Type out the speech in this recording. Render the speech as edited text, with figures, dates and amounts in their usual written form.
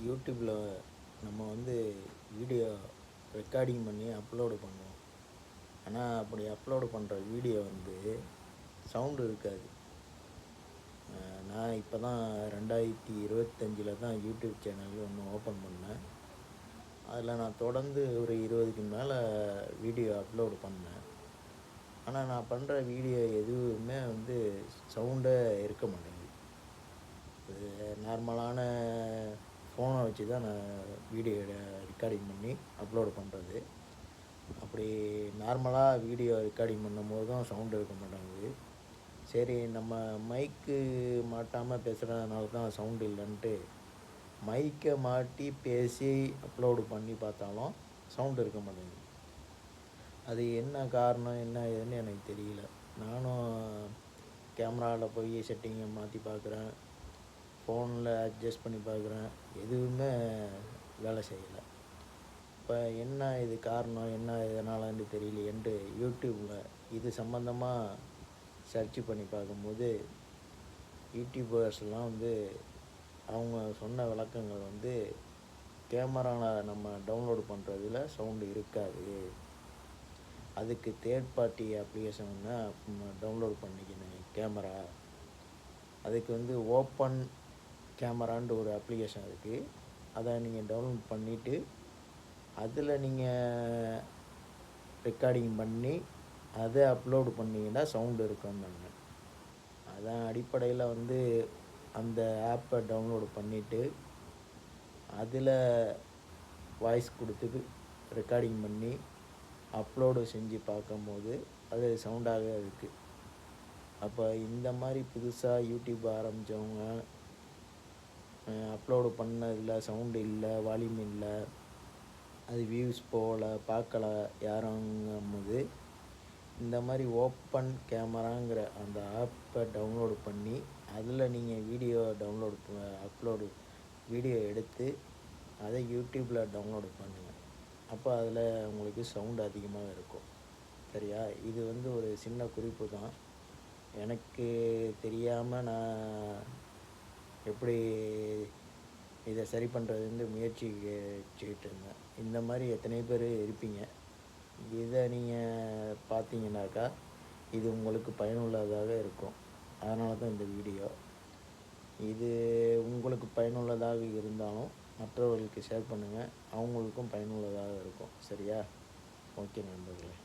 யூடியூப்பில் நம்ம video recording பண்ணி அப்லோடு பண்ணுவோம். ஆனால் அப்படி அப்லோடு பண்ணுற வீடியோ சவுண்டு இருக்காது. நான் இப்போ தான் 2025 தான் யூடியூப் சேனல் ஒன்று ஓப்பன் பண்ணேன். அதில் நான் தொடர்ந்து ஒரு 20க்கு மேலே வீடியோ அப்லோடு பண்ணேன். ஆனால் நான் பண்ணுற வீடியோ எதுவுமே சவுண்டே இருக்க மாட்டேங்குது. இது நார்மலான ஃபோனை வச்சு தான் நான் வீடியோ ரெக்கார்டிங் பண்ணி அப்லோடு பண்ணுறது. அப்படி நார்மலாக வீடியோ ரெக்கார்டிங் பண்ணும்போது தான் சவுண்டு இருக்க மாட்டேங்குது. சரி, நம்ம மைக்கு மாட்டாமல் பேசுகிறதுனால தான் சவுண்டு இல்லைன்ட்டு மைக்கை மாட்டி பேசி அப்லோடு பண்ணி பார்த்தாலும் சவுண்டு இருக்க மாட்டேங்குது. அது என்ன காரணம், என்ன ஏதுன்னு எனக்கு தெரியல. நானும் கேமராவில் போய் செட்டிங்கை மாற்றி பார்க்குறேன், ஃபோனில் அட்ஜஸ்ட் பண்ணி பார்க்குறேன், எதுவுமே வேலை செய்யலை. இப்போ என்ன இது காரணம், என்ன எதனாலன்னு தெரியலையேன்ட்டு யூடியூப்பில் இது சம்மந்தமாக சர்ச் பண்ணி பார்க்கும்போது யூடியூபர்ஸ்லாம் அவங்க சொன்ன விளக்கங்கள் கேமராவில் நம்ம டவுன்லோடு பண்ணுறதுல சவுண்டு இருக்காது, அதுக்கு தேர்ட் பார்ட்டி அப்ளிகேஷன்னா டவுன்லோடு பண்ணிக்கணும் கேமரா. அதுக்கு ஓப்பன் கேமரான்ட்டு ஒரு அப்ளிகேஷன் இருக்குது. அதை நீங்கள் டவுன்லோட் பண்ணிவிட்டு அதில் நீங்கள் ரெக்கார்டிங் பண்ணி அதை அப்லோடு பண்ணிங்கன்னா சவுண்டு இருக்குன்னாங்க. அதான் அடிப்படையில் அந்த ஆப்பை டவுன்லோடு பண்ணிவிட்டு அதில் வாய்ஸ் கொடுத்துட்டு ரெக்கார்டிங் பண்ணி அப்லோடு செஞ்சு பார்க்கும்போது அது சவுண்டாகவே இருக்குது. அப்போ இந்த மாதிரி புதுசாக யூடியூப் ஆரம்பித்தவங்க அப்லோடு பண்ணதில் சவுண்டு இல்லை, வால்யூம் இல்லை, அது வியூஸ் போகல, பார்க்கல யாருங்கும்போது இந்த மாதிரி ஓப்பன் கேமராங்கிற அந்த ஆப்பை டவுன்லோடு பண்ணி அதில் நீங்கள் வீடியோ வீடியோ எடுத்து அதை யூடியூப்பில் டவுன்லோடு பண்ணுங்கள். அப்போ அதில் உங்களுக்கு சவுண்டு அதிகமாக இருக்கும். சரியா? இது ஒரு சின்ன குறிப்பு தான். எனக்கு தெரியாமல் நான் எப்படி இதை சரி பண்ணுறதுன்னு முயற்சிக்கிட்டு இருந்தேன். இந்த மாதிரி எத்தனை பேர் இருப்பீங்க. இதை நீங்கள் பார்த்தீங்கன்னாக்கா இது உங்களுக்கு பயனுள்ளதாக இருக்கும். அதனால தான் இந்த வீடியோ. இது உங்களுக்கு பயனுள்ளதாக இருந்தாலும் மற்றவர்களுக்கு ஷேர் பண்ணுங்கள், அவங்களுக்கும் பயனுள்ளதாக இருக்கும். சரியா? ஓகே நண்பர்களே.